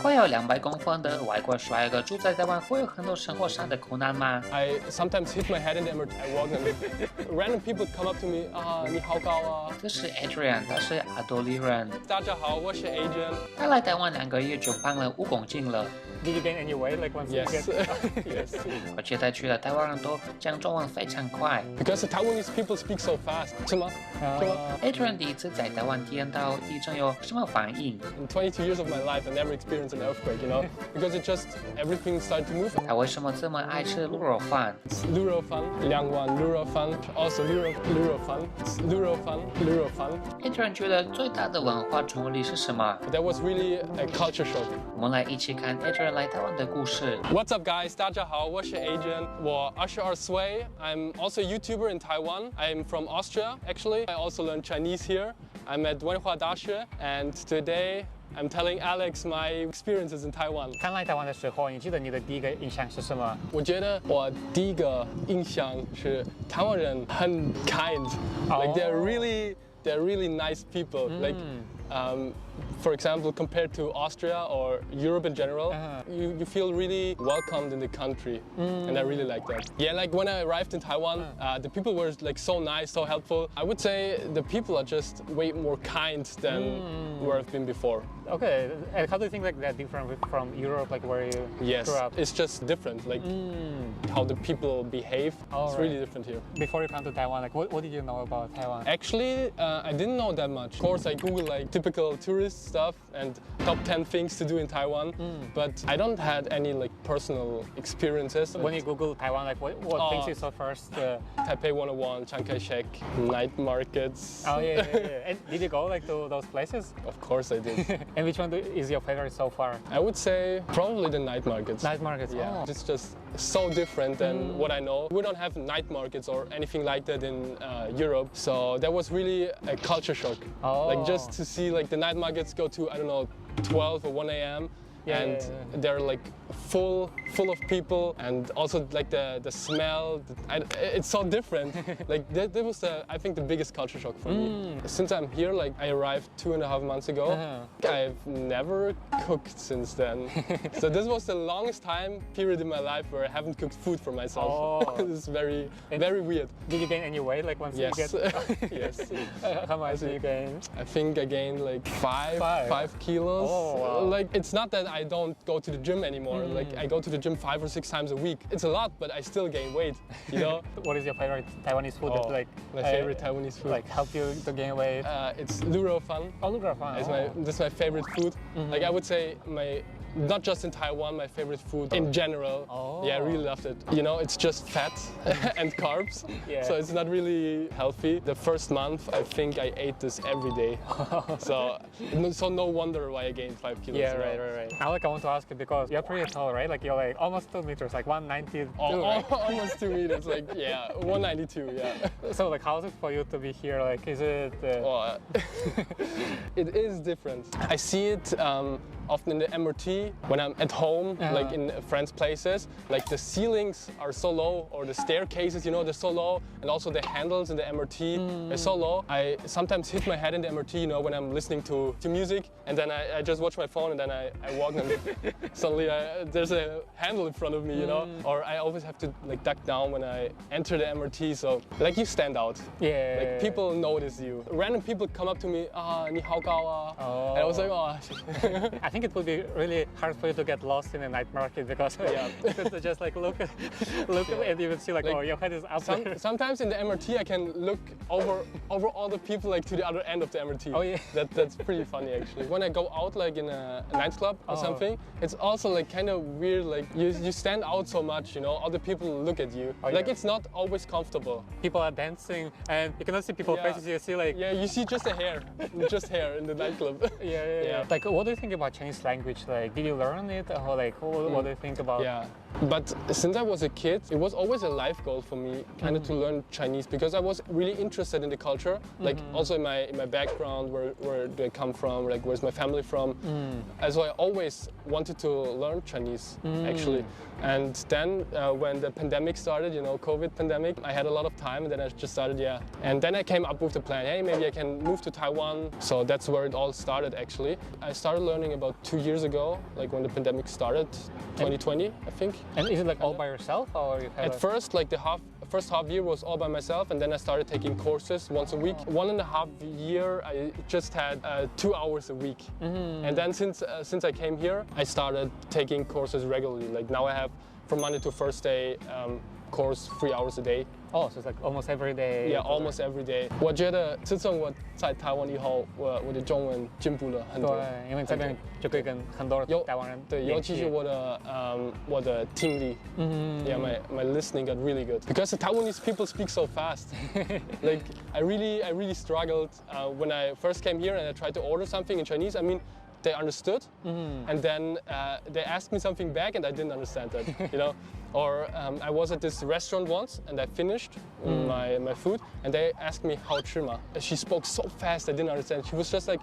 会有200公分的外国帅哥住在台湾，会有很多生活上的苦难吗？ I sometimes hit my head in the MRT. I walk and random people come up to me. 你好高啊！这是 Adrian， 他是奥地利人。大家好，我是 Adrian。他来台湾2个月就胖了5公斤了。 Did you gain any weight like once you Yes. get? Yes. 我觉得去了台湾人都讲中文非常快。 Because the Taiwanese people speak so fast. 是吗？ Adrian 第一次在台湾体验到地震有什么反应？ In 22 years of my life, I never experienced an earthquake. You know, because it just everything started to move. 他为什么这么爱吃卤肉饭？ 卤肉饭，2碗卤肉饭 ，also 卤肉饭，卤肉饭。 Adrian 觉得最大的文化冲击是什么？ That was really a culture shock. 我们来一起看 Adrian 来台湾的故事。 What's up, guys? 大家好，我是 Adrian. 我22岁。I'm also a YouTuber in Taiwan. I'm from Austria, actually. I also learned Chinese here. I'm at 文化大学, and today I'm telling Alex my experiences in Taiwan. 刚来台湾的时候，你记得你的第一个印象是什么？我觉得我第一个印象是台湾人很 kind. Like they're really nice people. Like for example, compared to Austria or Europe in general, you feel really welcomed in the country, and I really like that. Yeah, like when I arrived in Taiwan, the people were like so nice, so helpful. I would say the people are just way more kind than where I've been before. Okay, and how do you think like that different from Europe, like where you Yes, grew up? it's just different, like how the people behave. It's really different here. Before you come to Taiwan, like what did you know about Taiwan? Actually, I didn't know that much. Of course, I Googled like typical tourist stuff and top 10 things to do in Taiwan, but I don't had any like personal experiences. When you Google Taiwan, like what things you saw first? Taipei 101, Chiang Kai-shek, night markets. Oh yeah. And did you go like to those places? Of course I did. And which one is your favorite so far? I would say probably the night markets. Night markets. Yeah, Oh. it's just so different than what I know. We don't have night markets or anything like that in Europe, so that was really a culture shock. Oh. Like just to see like the night markets go to, I don't know, 12 or 1 a.m. and they're like full of people, and also like the smell. It's so different. Like that was I think the biggest culture shock for me. Since I'm here, like I arrived 2.5 months ago. I've never cooked since then. So this was the longest time period in my life where I haven't cooked food for myself. Oh. It's very weird. Did you gain any weight like once you Yes. get? Yes. How much did you gain? I think I gained like 5 kilos. Oh, wow. Like it's not that I don't go to the gym anymore. Like I go to the gym 5 or 6 times a week. It's a lot, but I still gain weight. You know. What is your favorite Taiwanese food that like My favorite Taiwanese food. like help you to gain weight? It's Lu Rou Fan. Oh, look at that. This is my favorite food. Like I would say not just in Taiwan, my favorite food in general. Oh. Yeah, I really loved it. You know, it's just fat and carbs, Yeah. so it's not really healthy. The first month, I think I ate this every day. So no wonder why I gained 5 kilos. Yeah, you know. right. Now, like, I want to ask you because you're pretty tall, right? Like, you're like almost 2 meters, like 192, right? Almost 2 meters, like, yeah, 192, yeah. So, like, how is it for you to be here? Like, is it... Well, it is different. I see it often in the MRT when I'm at home, like in friends' places. Like the ceilings are so low, or the staircases, you know, they're so low, and also the handles in the MRT are so low. I sometimes hit my head in the MRT, you know, when I'm listening to music, and then I just watch my phone, and then I walk, and suddenly there's a handle in front of me, you know, or I always have to like duck down when I enter the MRT, so like you stand out. Yeah. Like people notice you. Random people come up to me, 你好高啊. And I was like, oh. I think it would be really hard for you to get lost in a night market because to just like look and you would see like, oh, your head is up there. Sometimes in the MRT I can look over all the people like to the other end of the MRT. Oh yeah. That's pretty funny actually. When I go out like in a nightclub or something, it's also like kind of weird, like you stand out so much, you know, other people look at you. Like it's not always comfortable. People are dancing and you cannot see people's faces, you see like... Yeah, you see just a hair, just hair in the nightclub. Yeah. Like, what do you think about Chinese language? Like, did you learn it, or like, what do you think about? Yeah, but since I was a kid, it was always a life goal for me, kind of to learn Chinese, because I was really interested in the culture. Like also in my background, where do I come from? Like where's my family from? So I always wanted to learn Chinese actually. And then when the pandemic started, you know, COVID pandemic, I had a lot of time, and then I just started, And then I came up with the plan, hey, maybe I can move to Taiwan. So that's where it all started actually. I started learning about 2 years ago, like when the pandemic started, 2020, I think. And is it like all by yourself, or you have At first, like the first half year was all by myself, and then I started taking courses once a week. 1.5 year, I just had 2 hours a week. And then since I came here, I started taking courses regularly. Like now I have from Monday to Thursday course 3 hours a day. Oh, so it's like almost every day. Yeah, almost every day. 我觉得自从我在台湾以后，我的中文进步了很多。对，因为这边就可以跟很多台湾人对，尤其是我的听力。Yeah, my listening got really good because the Taiwanese people speak so fast. Like I really struggled when I first came here and I tried to order something in Chinese. I mean, they understood, and then they asked me something back, and I didn't understand that, you know. Or I was at this restaurant once, and I finished my food, and they asked me how 吃吗. She spoke so fast, I didn't understand. She was just like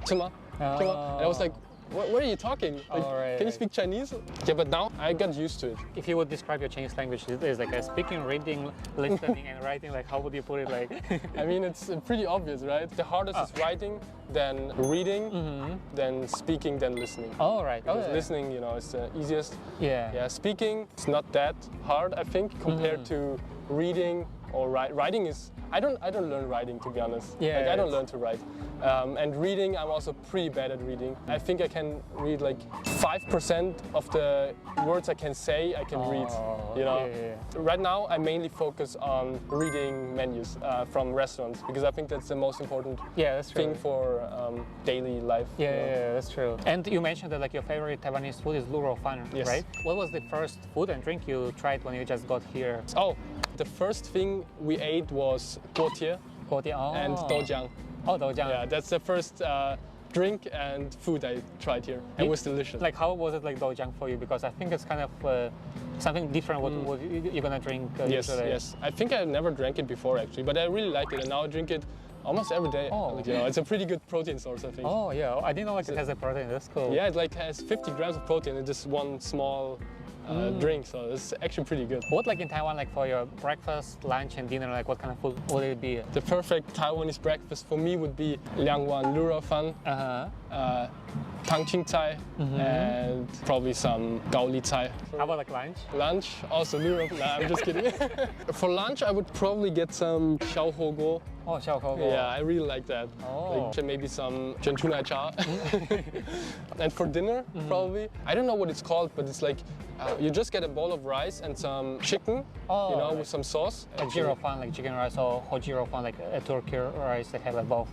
吃吗? And I was like, what are you talking? Like, can you speak Chinese? Yeah, but now I got used to it. If you would describe your Chinese language, it is like speaking, reading, listening, and writing. Like, how would you put it? Like, I mean, it's pretty obvious, right? The hardest is writing, then reading, then speaking, then listening. Oh, right. Because listening, you know, is the easiest. Yeah. Yeah. Speaking, it's not that hard, I think, compared to reading or writing is. I don't learn writing, to be honest. Yeah. Like, I don't learn to write. And reading, I'm also pretty bad at reading. I think I can read like 5% of the words I can say, I can read. You know. Yeah. Right now, I mainly focus on reading menus from restaurants because I think that's the most important thing for daily life. Yeah, yeah, that's true. And you mentioned that like your favorite Taiwanese food is lu rou fan, right? What was the first food and drink you tried when you just got here? Oh, the first thing we ate was 锅贴 and doujiang. Oh, doujiang. Yeah, that's the first drink and food I tried here. It was delicious. Like, how was it like doujiang for you? Because I think it's kind of something different what you're gonna drink usually. Yes. I think I never drank it before actually, but I really like it, and now I drink it almost every day. Oh. You know, it's a pretty good protein source, I think. Oh yeah, I didn't know like it has a protein. That's cool. Yeah, it like has 50 grams of protein in just one small drink, so it's actually pretty good. What like in Taiwan, like for your breakfast, lunch, and dinner, like what kind of food would it be? The perfect Taiwanese breakfast for me would be 2碗卤肉饭, 汤青菜, and probably some 高丽菜. How about like lunch? Lunch, also 卤肉. Nah, I'm just kidding. For lunch, I would probably get some 小火锅. Oh, 小火锅. Yeah, I really like that. Oh. Like maybe some 珍珠奶茶. And for dinner, probably, I don't know what it's called, but it's like you just get a bowl of rice and some chicken, you know, with some sauce. Like gyro fan, like chicken rice, or gyro fan, like a turkey rice that have like both.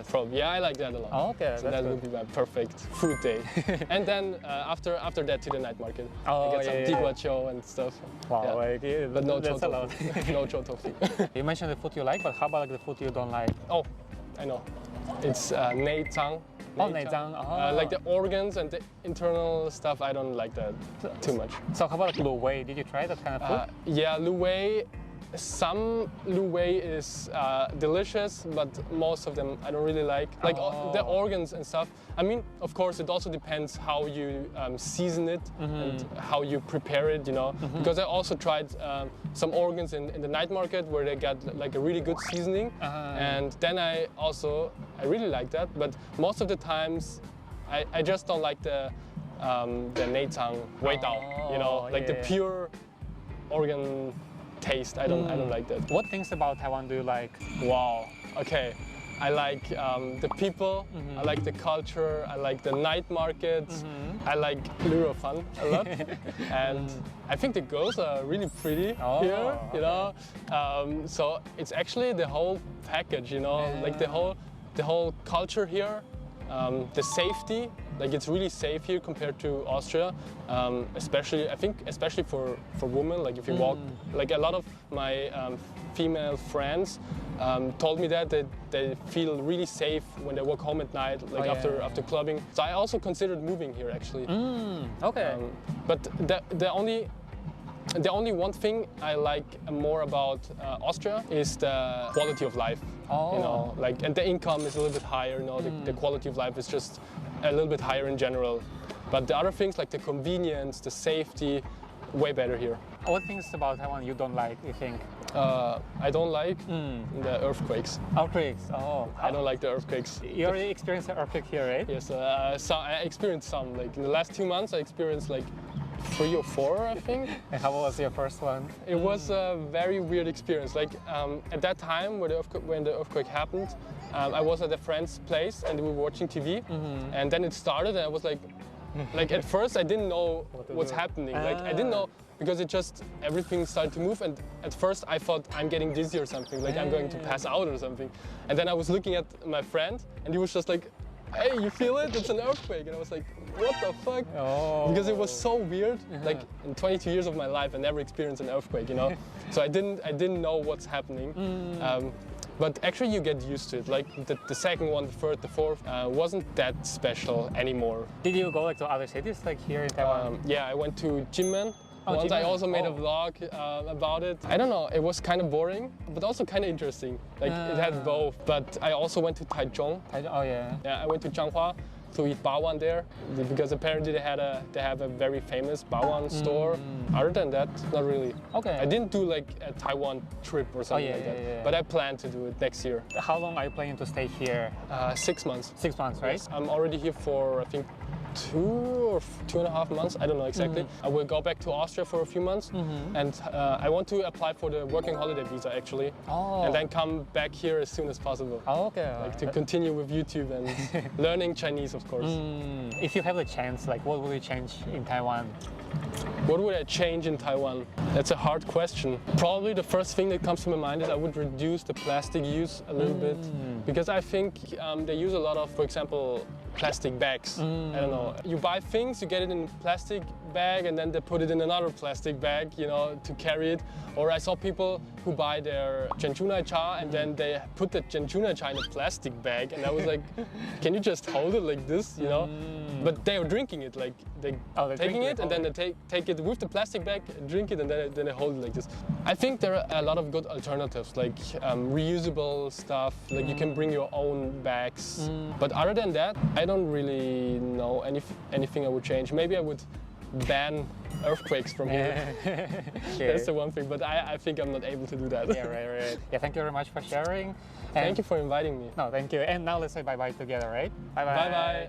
Probably. Yeah, I like that a lot. Oh, okay, so that would be my perfect food day. And then after that to the night market. I get some diguaqiu and stuff. Wow, yeah. But no that's a lot. No chou tofu. You mentioned the food you like, but how about like the food you don't like? Oh, I know. It's 内脏. Oh, 内脏. Like the organs and the internal stuff, I don't like that too much. So how about like lu wei? Did you try that kind of food? Yeah, lu wei. Some lu wei is delicious, but most of them I don't really like. Like the organs and stuff. I mean, of course, it also depends how you season it and how you prepare it, you know. Because I also tried some organs in the night market where they got like a really good seasoning. And then I really like that. But most of the times, I just don't like the 内脏味道, you know, like the pure organ taste. I don't like that. What things about Taiwan do you like? Wow. Okay. I like the people. I like the culture. I like the night markets. I like lu rou fan a lot. And I think the girls are really pretty here, you know. So it's actually the whole package, you know, like the whole culture here. The safety, like it's really safe here compared to Austria, especially for women. Like if you walk, like a lot of my female friends told me that they feel really safe when they walk home at night, like after clubbing. So I also considered moving here actually. Okay. But the only one thing I like more about Austria is the quality of life. You know, like, and the income is a little bit higher. You know, the quality of life is just a little bit higher in general. But the other things like the convenience, the safety, way better here. What things about Taiwan you don't like, you think? I don't like the earthquakes. Earthquakes, oh. I don't like the earthquakes. You already experienced an earthquake here, right? Yes, so I experienced some. Like in the last 2 months, I experienced like 3 or 4, I think. And how was your first one? It was a very weird experience. Like at that time when the earthquake happened, I was at a friend's place and we were watching TV, and then it started and I was like at first I didn't know what's happening. Like I didn't know because everything started to move, and at first I thought I'm getting dizzy or something, like I'm going to pass out or something. And then I was looking at my friend and he was just like, hey, you feel it? It's an earthquake. And I was like, what the fuck? Oh. Because it was so weird. Like in 22 years of my life, I never experienced an earthquake, you know? So I didn't know what's happening. But actually you get used to it. Like the second one, the third, the fourth wasn't that special anymore. Did you go like to other cities like here in Taiwan? Yeah, I went to Jinmen. Once Jinmen. I also made a vlog about it. I don't know, it was kind of boring, but also kind of interesting. Like it had both. But I also went to Taichung. Oh yeah. Yeah, I went to Changhua to eat baowan there because apparently they have a very famous baowan store. Other than that, not really. Okay. I didn't do like a Taiwan trip or something like that. Yeah. But I plan to do it next year. How long are you planning to stay here? 6 months. 6 months, right? Yes. I'm already here for I think 2 or 2.5 months. I don't know exactly. I will go back to Austria for a few months, and I want to apply for the working holiday visa actually, and then come back here as soon as possible. Oh, okay. Like to continue with YouTube and learning Chinese, of course. If you have a chance, like what will you change in Taiwan? What would I change in Taiwan? That's a hard question. Probably the first thing that comes to my mind is I would reduce the plastic use a little bit, because I think they use a lot of, for example, plastic bags. I don't know. You buy things, you get it in a plastic bag, and then they put it in another plastic bag, you know, to carry it. Or I saw people who buy their Genchunai cha and then they put the Genchunai cha in a plastic bag, and I was like, can you just hold it like this, you know? But they are drinking it, like they're taking it and then they take it with the plastic bag, drink it, and then they hold it like this. I think there are a lot of good alternatives, like reusable stuff, like you can bring your own bags. But other than that, I don't really know anything I would change. Maybe I would ban earthquakes from here. That's the one thing, but I think I'm not able to do that. Yeah, right. Yeah, thank you very much for sharing. Thank you for inviting me. No, thank you. And now let's say bye-bye together, right? Bye-bye. Bye-bye.